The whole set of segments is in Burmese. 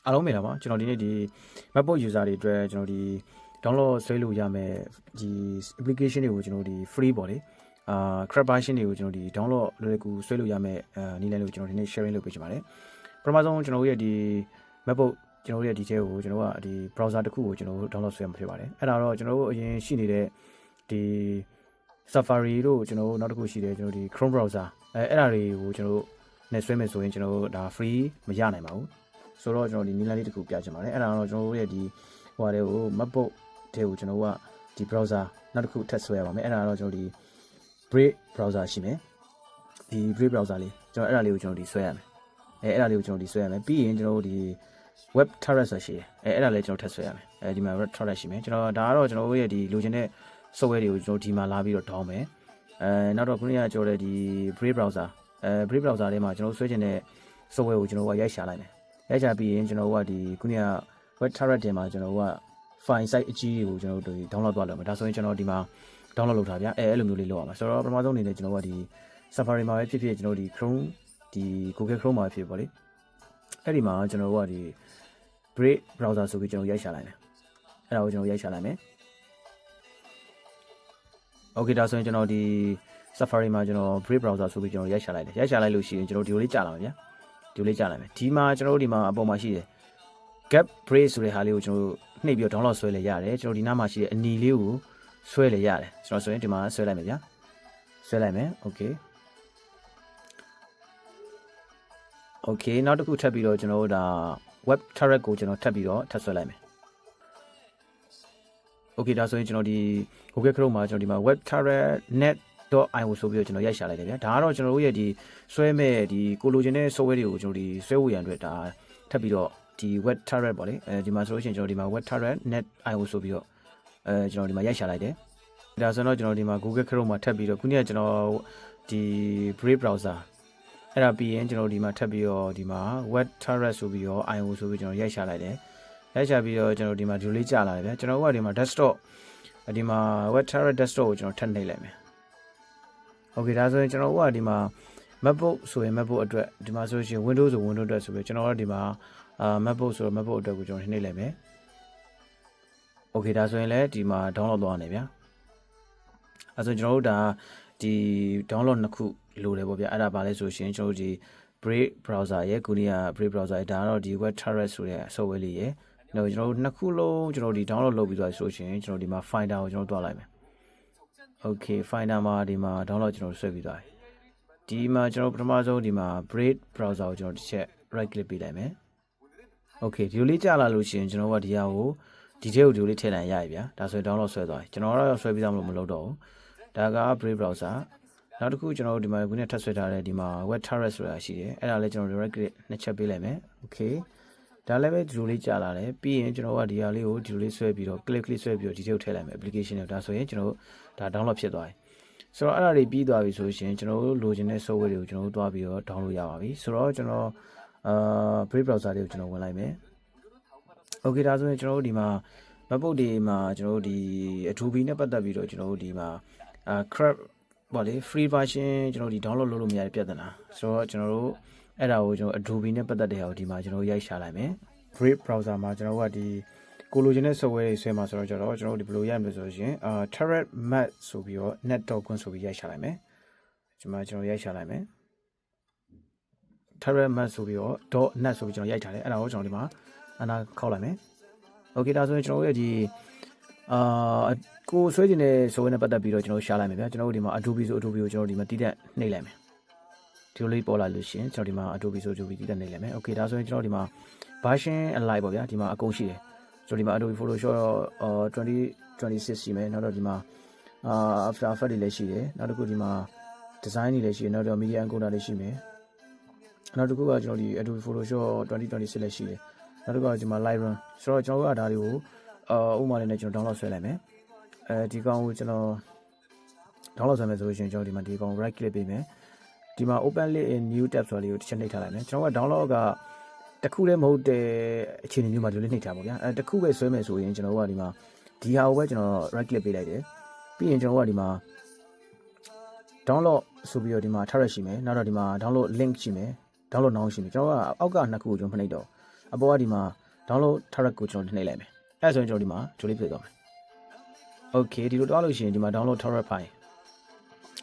အားလုံးပဲလားပါကျွန်တော်ဒီနေ့ဒီ MacBook user တွေအတွက်ကျွန်တော်ဒီ download ဆွဲလို့ရမယ်ဒီ application တွေကိုကျွန်တော်ဒီ free ပေါ့လေcrack version တွေကိုကျွန်တော်ဒီ download လွယ်လွယ်ကူဆွဲလို့ရမယ်နည်းလမ်းလို့ကျွန်တော်ဒီနေ့ sharing လုပ်ပေးချင်ပါတယ်ပထမဆုံးကျွန်တော်ရဲ့ဒီ MacBook ကျွန်တော်ရဲ့ဒီထဲကိုကျွန်တော်ကဒီ browser တစ်ခုကိုကျွန်တော် download ဆွဲမှာဖြစ်ပါတယ်အဲ့ဒါတော့ကျွန်တော်တို့အရင်ရှိနေတဲ့ဒီ Safari တို့ကျွန်တော်နောက်တစ်ခုရှိတယ်ကျွန်တော်ဒီ Chrome browser အဲ့ဒါတွေကိုကျွန်တော်နဲ့ဆွဲမယ်ဆိုရင်ကျွန်တော်ဒါ free မရနိုင်ပါဘူးဆိုတော့ကျွန်တော်ဒီနည်းလမ်းလေးတစ်ခုပြချင်ပါတယ်အဲ့ဒါတော့ကျွန်တော်ရဲ့ဒီဟိုဟာတွေကို MacBook ထဲကိုကျွန်တော်ကဒီ browser နောက်တစ်ခုထပ်ဆွဲရပါမယ်အဲ့ဒါတော့ကျွန်တော်ဒီ Brave browser ရှိမယ်ဒီ Brave browser လေးကျွန်တော်အဲ့ဒါလေးကိုကျွန်တော်ဒီဆွဲရမယ်အဲ့ဒါလေးကိုကျွန်တော်ဒီဆွဲရမယ်ပြီးရင်ကျွန်တော်ဒီ web turret ဆိုရှိတယ်အဲ့ဒါလည်းကျွန်တော်ထပ်ဆွဲရမယ်ဒီမှာ web turret ရှိမယ်ကျွန်တော်ဒါကတော့ကျွန်တော်ရဲ့ဒီလိုချင်တဲ့ software တွေကိုကျွန်တော်ဒီမှာလာပြီးတော့ down မယ်နောက်တော့ခုနကကျွန်တော်တဲ့ဒီ Brave browser Brave browser ထဲမှာကျွန်တော်ဆွဲချင်တဲ့ software ကိုကျွန်တော်ကရိုက်ရှာလိုက်မယ်ရိုက်ရှာပြီးရင်ကျွန်တော်ကဒီခုနက web turret ထဲမှာကျွန်တော်က file site အကြီးတွေကိုကျွန်တော်တို့ download သွားလုပ်မယ်ဒါဆိုရင်ကျွန်တော်ဒီမှာ download လုပ်ထားဗျအဲ့လိုမျိုးလေးလုပ်ရမှာဆိုတော့ပထမဆုံးအနေနဲ့ကျွန်တော်ကဒီ Safari မှာပဲဖြစ်ဖြစ်ကျွန်တော်ဒီ Chrome ဒီ Google Chrome မှာဖြစ်ပေါ့လေအဲ့ဒီမှာကျွန်တော်ကဒီ Brave browser ဆိုပြီးကျွန်တော်ရိုက်ရှာလိုက်မယ်အဲ့ဒါကိုကျွန်တော်ရိုက်ရှာလိုက်မယ် Okay ဒါဆိုရင်ကျွန်တော်ဒီ Safari မှာကျွန်တော် Brave browser ဆိုပြီးကျွန်တော်ရိုက်ရှာလိုက်တယ်ရိုက်ရှာလိုက်လို့ရှိရင်ကျွန်တော်ဒီလိုလေးကြာလာမှာဗျာဒီလိုလေးကြာလာမယ်ဒီမှာကျွန်တော်တို့ဒီမှာအပေါ်မှာရှိတယ် Gap Brave ဆိုတဲ့ဟာလေးကိုကျွန်တော်နှိပ်ပြီးတော့ download ဆွဲလဲရတယ်ကျွန်တော်ဒီနားမှာရှိတဲ့အနီလေးကိုဆွဲလဲရတယ်ကျွန်တော်ဆိုရင်ဒီမှာဆွဲလိုက်မယ်ဗျာဆွဲလိုက်မယ် Okay နောက်တစ်ခုထပ်ပြီးတော့ကျွန်တော်တို့ဒါ web turret ကိုကျွန်တော်ထပ်ပြီးတော့ထပ်ဆွဲလိုက်မယ် Okay ဒါဆိုရင်ကျွန်တော်ဒီ Google Chrome မှာကျွန်တော်ဒီမှာ web turret net.io ဆိုပြီးတော့ကျွန်တော်ရိုက်ရှာလိုက်တယ်ဗျာဒါကတော့ကျွန်တော်တို့ရဲ့ဒီဆွဲမဲ့ဒီကိုလိုချင်တဲ့ software တွေကိုကျွန်တော်ဒီဆွဲဖို့ရန်အတွက်ဒါထပ်ပြီးတော့ဒီ web turret ပေါ့လေဒီမှာဆိုလို့ရှိရင်ကျွန်တော်ဒီမှာ web turret net.io ဆိုပြီးတော့ကျွန်တော်ဒီမှာရိုက်ရှာလိုက်တယ်ဒါဆိုတော့ကျွန်တော်ဒီမှာ Google Chrome မှာထပ်ပြီးတော့ခုနကကျွန်တော်ဒီ Brave browser အဲ့ဒါပြီးရင်ကျွန်တော်ဒီမှာထပ်ပြီးတော့ဒီမှာ web turret ဆိုပြီးတော့ io ဆိုပြီးကျွန်တော်ရိုက်ရှာလိုက်တယ်ရိုက်ရှာပြီးတော့ကျွန်တော်ဒီမှာဒီလေးကြာလာတယ်ဗျာကျွန်တော်ကဒီမှာ desktop ဒီမှာ web turret desktop ကိုကျွန်တော်ထပ်နှိပ်လိုက်မယ် Okay ဒါဆိုရင်ကျွန်တော်ကဒီမှာ MacBook ဆိုရင် MacBook အတွက်ဒီမှာဆိုရင် Windows ဆို Windows အတွက်ဆိုပြီးကျွန်တော်ကဒီမှာMacBook ဆိုတော့ MacBook အတွက်ကိုကျွန်တော်နှိပ်လိုက်မယ် Okay ဒါဆိုရင်လည်းဒီမှာ download သွားနေဗျာအဲဆိုကျွန်တော်တို့ဒါဒီ download နှစ်ခုလိုတယ်ပေါ့ဗျာအဲ့ဒါပါလဲဆိုရှင်ကျွန်တော်တို့ဒီ Brave browser ရဲ့ကိုရီးယား Brave browser ရဲ့ဒါကတော့ဒီ web turret ဆိုတဲ့ software လေးရဲ့ကျွန်တော်တို့နှစ်ခုလုံးကျွန်တော်ဒီ download လုပ်ပြီးသွားဆိုရှင်ကျွန်တော်ဒီမှာ Finder ကိုကျွန်တော်တွားလိုက်မယ် Okay Finder မှာဒီမှာ download ကျွန်တော်ဆွဲပြီးသွားပြီဒီမှာကျွန်တော်ပထမဆုံးဒီမှာ Brave browser ကိုကျွန်တော်တစ်ချက် right click ပေးလိုက်မယ် Okay ဒီလိုလေးကြာလာလို့ရှင်ကျွန်တော်ကဒီဟာကိုဒီထဲကိုဒီလိုလေးထည့်လိုက်ရပြီဗျာဒါဆိုရင် download ဆွဲသွားပြီကျွန်တော်ကတော့ဆွဲပြီးသားမလုပ်တော့ဘူးဒါက Brave browser နောက်တစ်ခုကျွန်တော်တို့ဒီမှာခုနကထပ်ဆွဲထားတဲ့ဒီမှာ web turret ဆိုတာရှိတယ်အဲ့ဒါလည်းကျွန်တော် direct click နှစ်ချက်ပေးလိုက်မယ် Okay ဒါလည်းပဲဒီလိုလေးကြာလာတယ်ပြီးရင်ကျွန်တော်ကဒီဟာလေးကိုဒီလိုလေးဆွဲပြီးတော့ click ဆွဲပြီးတော့ဒီထဲကိုထည့်လိုက်မယ် application တွေဒါဆိုရင်ကျွန်တော်ဒါ download ဖြစ်သွားပြီဆိုတော့အဲ့ဒါတွေပြီးသွားပြီဆိုရင်ကျွန်တော်တို့လိုချင်တဲ့ software တွေကိုကျွန်တော်တို့တွားပြီးတော့ download ရပါပြီဆိုတော့ကျွန်တော်Brave browser လေးကိုကျွန်တော်ဝင်လိုက်မယ် Okay ဒါဆိုရင်ကျွန်တော်တို့ဒီမှာ MacBook တွေမှာကျွန်တော်တို့ဒီ Adobe နဲ့ပတ်သက်ပြီးတော့ကျွန်တော်တို့ဒီမှာcrack ပေါ့လေ free version ကျွန်တော်ဒီ download လုပ်လို့မရတဲ့ပြဿနာဆိုတော့ကျွန်တော်တို့အဲ့ဒါကိုကျွန်တော် Adobe နဲ့ပတ်သက်တဲ့ဟာကိုဒီမှာကျွန်တော်ရိုက်ရှာလိုက်မယ် Brave browser မှာကျွန်တော်ကဒီကိုလိုချင်တဲ့ software တွေဆွဲမှာဆိုတော့ကျွန်တော်တို့ဒီဘယ်လိုရမလဲဆိုရင်turret mat ဆိုပြီးတော့ net.com ဆိုပြီးရိုက်ရှာလိုက်မယ်ဒီမှာကျွန်တော်ရိုက်ရှာလိုက်မယ် turret mat ဆိုပြီးတော့ .net ဆိုပြီးကျွန်တော်ရိုက်ထားတယ်အဲ့ဒါကိုကျွန်တော်ဒီမှာအနာခောက်လိုက်မယ် Okay ဒါဆိုရင်ကျွန်တော်ရဲ့ဒီကိုဆွဲကျင်တဲ့ software နဲ့ပတ်သက်ပြီးတော့ကျွန်တော်ရှာလိုက်မယ်ဗျာကျွန်တော်တို့ဒီမှာ Adobe ဆို Adobe ကိုကျွန်တော်ဒီမှာတည်တက်နှိပ်လိုက်မယ်ဒီလိုလေးပေါ်လာလို့ရှိရင်ကျွန်တော်ဒီမှာ Adobe ဆို Adobe တည်တက်နှိပ်လိုက်မယ် Okay ဒါဆိုရင်ကျွန်တော်ဒီမှာ version alike ပေါ့ဗျာဒီမှာအကုန်ရှိတယ်ကျွန်တော်ဒီမှာ Adobe Photoshop 2026ရှိမယ်နောက်တော့ဒီမှာAfter Effects တွေလည်းရှိတယ်နောက်တစ်ခုဒီမှာ design တွေလည်းရှိတယ်နောက်တော့ media encoder တွေရှိမယ်နောက်တစ်ခုကကျွန်တော်ဒီ Adobe Photoshop 2026လည်းရှိတယ်နောက်တစ်ခုကဒီမှာ Lightroom ဆိုတော့ကျွန်တော်ကဒါတွေကိုဥပမာလေးနဲ့ကျွန်တော် download ဆွဲလိုက်မယ်ဒီကောင်ကိုကျွန်တော် download ဆွဲမယ်ဆိုရင်ကျွန်တော်ဒီမှာဒီကောင် right click ပေးမယ်ဒီမှာ open link in new tab ဆိုတာလေးကိုတစ်ချက်နှိပ်ထားလိုက်မယ်ကျွန်တော်က download ကတစ်ခုလည်းမဟုတ်တဲ့အခြေအနေမျိုးမှာဒီလိုနှိပ်ထားပါဗျာတစ်ခုပဲဆွဲမယ်ဆိုရင်ကျွန်တော်ကဒီမှာဒီဟာကိုပဲကျွန်တော် right click ပေးလိုက်တယ်ပြီးရင်ကျွန်တော်ကဒီမှာ download ဆိုပြီးတော့ဒီမှာ turret ရှိမယ်နောက်တော့ဒီမှာ download link ရှိမယ် download now ရှိမယ်ကျွန်တော်ကအောက်ကနှစ်ခုကိုကျွန်တော်မနှိပ်တော့ အပေါ်ကဒီမှာ download ထားရက်ကိုကျွန်တော်နှိပ်လိုက်မယ်အဲ့ဆိုရင်ကျွန်တော်ဒီမှာ delete ဖြစ်သွားမယ် okay ဒီလိုတွားလို့ရှိရင်ဒီမှာ download ထားရက် file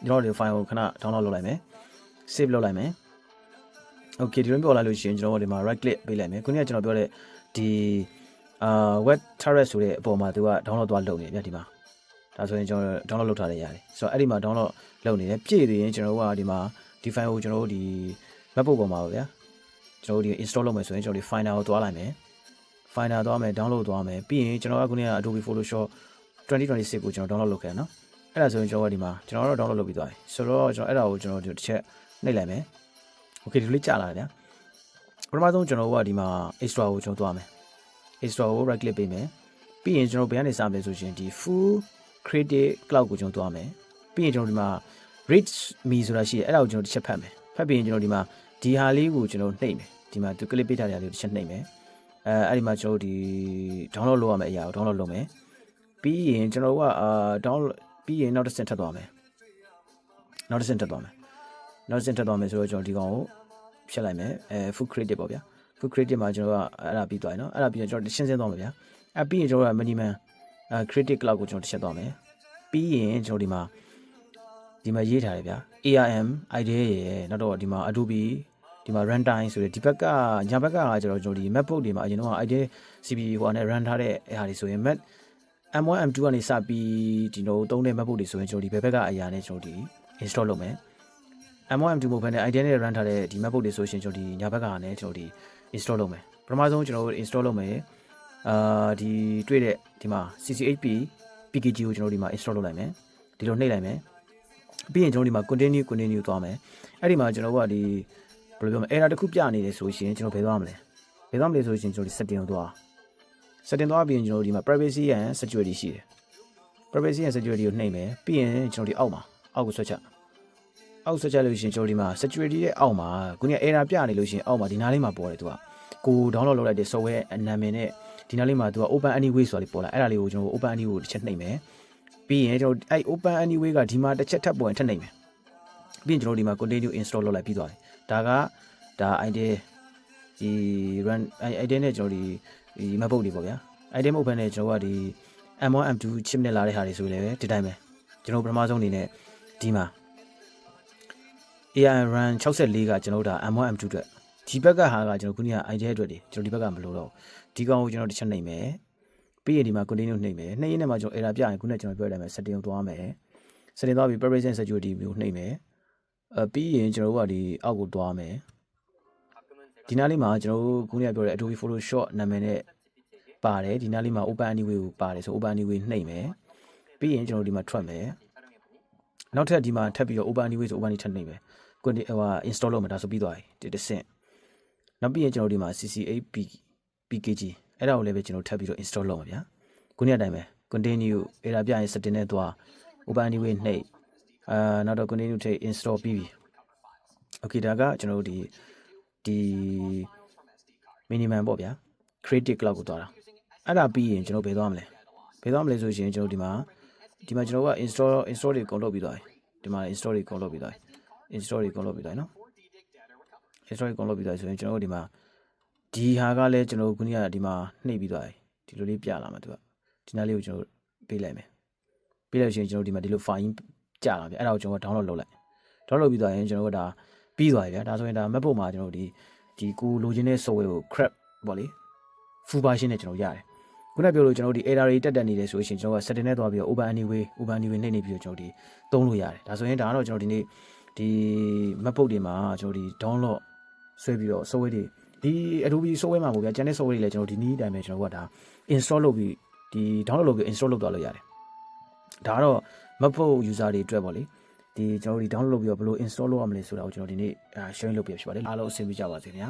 ကျွန်တော်ဒီ file ကိုခဏ download လုပ်လိုက်မယ် save လုပ်လိုက်မယ် okay ဒီလိုပြောလိုက်လို့ရှိရင်ကျွန်တော်ဒီမှာ right click ပေးလိုက်မယ်ခုနကကျွန်တော်ပြောတဲ့ဒီweb turret ဆိုတဲ့အပေါ်မှာသူက download သွားလုပ်နေဗျဒီမှာဒါဆိုရင်ကျွန်တော် download လုပ်ထားရရတယ်ဆိုတော့အဲ့ဒီမှာ download လုပ်နေတယ်ပြည့်သေးရင်ကျွန်တော်တို့ကဒီမှာဒီ file ကိုကျွန်တော်တို့ဒီ MacBook ပေါ်မှာပါဗျာကျွန်တော်တို့ဒီ install လုပ်မယ်ဆိုရင်ကျွန်တော်ဒီ Finder ကိုသွားလိုက်မယ် Finder သွားမယ် download သွားမယ်ပြီးရင်ကျွန်တော်ကခုနက Adobe Photoshop 2026ကိုကျွန်တော် download လုပ်ခဲ့နော်အဲ့ဒါဆိုရင်ကျွန်တော်ကဒီမှာကျွန်တော်တို့ download လုပ်ပြီးသွားပြီဆိုတော့ကျွန်တော်အဲ့ဒါကိုကျွန်တော်တစ်ချက်နှိပ်လိုက်မယ် okay ဒီလိုကြာလာတယ်ဗျာပထမဆုံးကျွန်တော်တို့ကဒီမှာ extra ကိုကျွန်တော်သွားမယ် extra ကို right click ပေးမယ်ပြီးရင်ကျွန်တော်ဘယ်ကနေစမလဲဆိုရင်ဒီ full creative cloud ကိုကျွန်တော်သွားမယ်ပြီးရင်ကျွန်တော်ဒီမှာ read me ဆိုတာရှိတယ်အဲ့ဒါကိုကျွန်တော်တစ်ချက်ဖတ်မယ်ဖတ်ပြီးရင်ကျွန်တော်ဒီမှာဒီဟာလေးကိုကျွန်တော်နှိပ်မယ်ဒီမှာသူ click ပေးထားတဲ့ဟာလေးကိုတစ်ချက်နှိပ်မယ်အဲ့ဒီမှာကျွန်တော်ဒီ download လုပ်ရမယ့်အရာကို download လုပ်မယ်ပြီးရင်ကျွန်တော်ကdownload ပြီးရင်နောက်တစ်ဆင့်ထပ်သွားမယ်နောက်တစ်ဆင့်ထပ်သွားမယ်ဆိုတော့ကျွန်တော်ဒီကောင်ကိုဖြတ်လိုက်မယ်full creative ပေါ့ဗျာ full creative မှာကျွန်တော်ကအဲ့ဒါပြီးသွားပြီเนาะအဲ့ဒါပြီးရင်ကျွန်တော်ရှင်းသွားမယ်ဗျာပြီးရင်ကျွန်တော်က minimal creative cloud ကိုကျွန်တော်တစ်ချက်သွားမယ်ပြီးရင်ကျွန်တော်ဒီမှာရေးထားတယ်ဗျာ ARM idea ရဲ့နောက်တော့ဒီမှာ Adobe ဒီမှာ runtime ဆိုတဲ့ဒီဘက်ကညာဘက်ကကျွန်တော်ဒီ MacBook တွေမှာအရင်တော့ idea CPU ဟိုနဲ့ run ထားတဲ့ဟာတွေဆိုရင် Mac M1 M2 ကနေစပြီးဒီလိုသုံးတဲ့ MacBook တွေဆိုရင်ကျွန်တော်ဒီဘက်ကအရာနဲ့ကျွန်တော်ဒီ install လုပ်မယ် M1 M2 မဟုတ်ဘဲနဲ့ idea နဲ့ run ထားတဲ့ဒီ MacBook တွေဆိုရင်ကျွန်တော်ဒီညာဘက်ကနဲ့ကျွန်တော်ဒီ install လုပ်မယ်ပထမဆုံးကျွန်တော် install လုပ်မယ်ဒီတွေ့တဲ့ဒီမှာ CCHP PKG ကိုကျွန်တော်ဒီမှာ install လုပ်လိုက်မယ်ဒီလိုနှိပ်လိုက်မယ်ပြီးရင်ကျွန်တော်ဒီမှာ continue သွားမယ်အဲ့ဒီမှာကျွန်တော်ကဒီဘယ်လိုပြောမလဲ error တစ်ခုပြနေတယ်ဆိုရင်ကျွန်တော်ဘယ်သွားမလဲဆိုရင်ကျွန်တော်ဒီ setting ကိုသွားပြီးရင်ကျွန်တော်ဒီမှာ privacy and security ရှိတယ် privacy and security ကိုနှိပ်မယ်ပြီးရင်ကျွန်တော်ဒီအောက်ကိုဆွဲချလို့ရှိရင်ကျွန်တော်ဒီမှာ security ရဲ့အောက်မှာခုနက error ပြနေလို့ရှိရင်အောက်မှာဒီနားလေးမှာပေါ်တယ်သူကကို download လုပ်လိုက်တဲ့ software နာမည်နဲ့ဒီနားလေးမှာသူက open anyway ဆိုတာလေးပေါ်လာအဲ့ဒါလေးကိုကျွန်တော် open anyway ကိုတစ်ချက်နှိပ်မယ်ပြီးရင်ကျွန်တော်အဲ့ open anyway ကဒီမှာတစ်ချက်ထပ်ပေါ်ရင်ထပ်နှိပ်မယ်ပြီးရင်ကျွန်တော်ဒီမှာ continue install လုပ်လိုက်ပြီးသွားတယ်ဒါ idea ဒီ run idea နဲ့ကျွန်တော်ဒီ MacBook တွေပေါ့ဗျာ idea မဟုတ်ဘဲနဲ့ကျွန်တော်ကဒီ M1 M2 chip နဲ့လာတဲ့ဟာတွေဆိုလည်းပဲဒီတိုင်းပဲကျွန်တော်ပထမဆုံးအနေနဲ့ဒီမှာ AI run 64ကကျွန်တော်ဒါ M1 M2 အတွက်ဒီဘက်ကဟာကကျွန်တော်ခုနက idea အတွက်တွေကျွန်တော်ဒီဘက်ကမလို့တော့ဒီကောင်ကိုကျွန်တော်တစ်ချက်နှိပ်မယ်ပြီးရင်ဒီမှာ continue နှိပ်မယ်နှိပ်ရင်းနဲ့မှကျွန်တော် error ပြရင်ခုနကကျွန်တော်ပြောရမယ် setting ကိုသွားမယ် setting သွားပြီး privacy and security မျိုးနှိပ်မယ်ပြီးရင်ကျွန်တော်တို့ကဒီအောက်ကိုသွားမယ်ဒီနားလေးမှာကျွန်တော်တို့ခုနကပြောတဲ့ Adobe Photoshop နာမည်နဲ့ပါတယ်ဒီနားလေးမှာ Open Anyway ကိုပါတယ်ဆို Open Anyway နှိပ်မယ်ပြီးရင်ကျွန်တော်ဒီမှာထွက်မယ်နောက်ထပ်ဒီမှာထပ်ပြီးတော့ Open Anyway ဆို Open Anyway ထပ်နှိပ်မယ်ဟို install လုပ်မှာဒါဆိုပြီးသွားပြီဒီတစ်ဆင့်နောက်ပြီးရင်ကျွန်တော်ဒီမှာ CCHP PKG အဲ့ဒါကိုလည်းပဲကျွန်တော်ထပ်ပြီးတော့ install လုပ်မှာဗျာခုနကအတိုင်းပဲ continue error ပြရင် setting နဲ့သွား Open Anyway နှိပ်နောက်တော့ continue ထိ install ပြီးပြီ okay ဒါကကျွန်တော်တို့ဒီ minimum ပေါ့ဗျာ creative cloud ကိုသွားတာအဲ့ဒါပြီးရင်ကျွန်တော်ဘယ်သွားမလဲဆိုရင်ကျွန်တော်ဒီမှာကျွန်တော်က install တွေကုန်လုပ်ပြီးသွားပြီဒီမှာ install တွေကုန်လုပ်ပြီးသွားပြီနော် install တွေကုန်လုပ်ပြီးသွားဆိုရင်ကျွန်တော်တို့ဒီမှာဒီဟာကလည်းကျွန်တော်ခုနကဒီမှာနှိပ်ပြီးသွားပြီဒီလိုလေးပြလာမှာသူကဒီနားလေးကိုကျွန်တော်ပေးလိုက်မယ်ပေးလိုက်ရှင်ကျွန်တော်ဒီမှာဒီလို file ကြာလာပြီအဲ့ဒါကိုကျွန်တော် download လုပ်ပြီးသွားရင်ကျွန်တော်တို့ဒါပြီးသွားပြီဗျာဒါဆိုရင်ဒါ MacBook မှာကျွန်တော်ဒီကိုလိုချင်တဲ့ software ကို crap ပေါ့လေ full version နဲ့ကျွန်တော်ရတယ်ခုနပြောလို့ကျွန်တော်ဒီ error တွေတက်နေတယ်ဆိုရင်ကျွန်တော်က setting နဲ့သွားပြီးတော့ open anyway နှိပ်နေပြီးတော့ကျွန်တော်ဒီသုံးလို့ရတယ်ဒါဆိုရင်ဒါကတော့ကျွန်တော်ဒီနေ့ဒီ MacBook တွေမှာကျွန်တော်ဒီ download ဆွဲပြီးတော့ software တွေဒီ Adobe software မှာပေါ့ဗျာကျန်တဲ့ software တွေလည်းကျွန်တော်ဒီနေ့အတိုင်းပဲကျွန်တော်ကဒါ install လုပ်ပြီးဒီ download လုပ်ပြီး install လုပ်သွားလို့ရတယ်ဒါကတော့ MacBook user တွေအတွက်ပေါ့လေဒီကျွန်တော်ဒီ download လုပ်ပြီးတော့ဘယ်လို install လုပ်ရမလဲဆိုတာကိုကျွန်တော်ဒီနေ့share လုပ်ပြဖြစ်ပါတယ်အားလုံးအဆင်ပြေကြပါစေခင်ဗျာ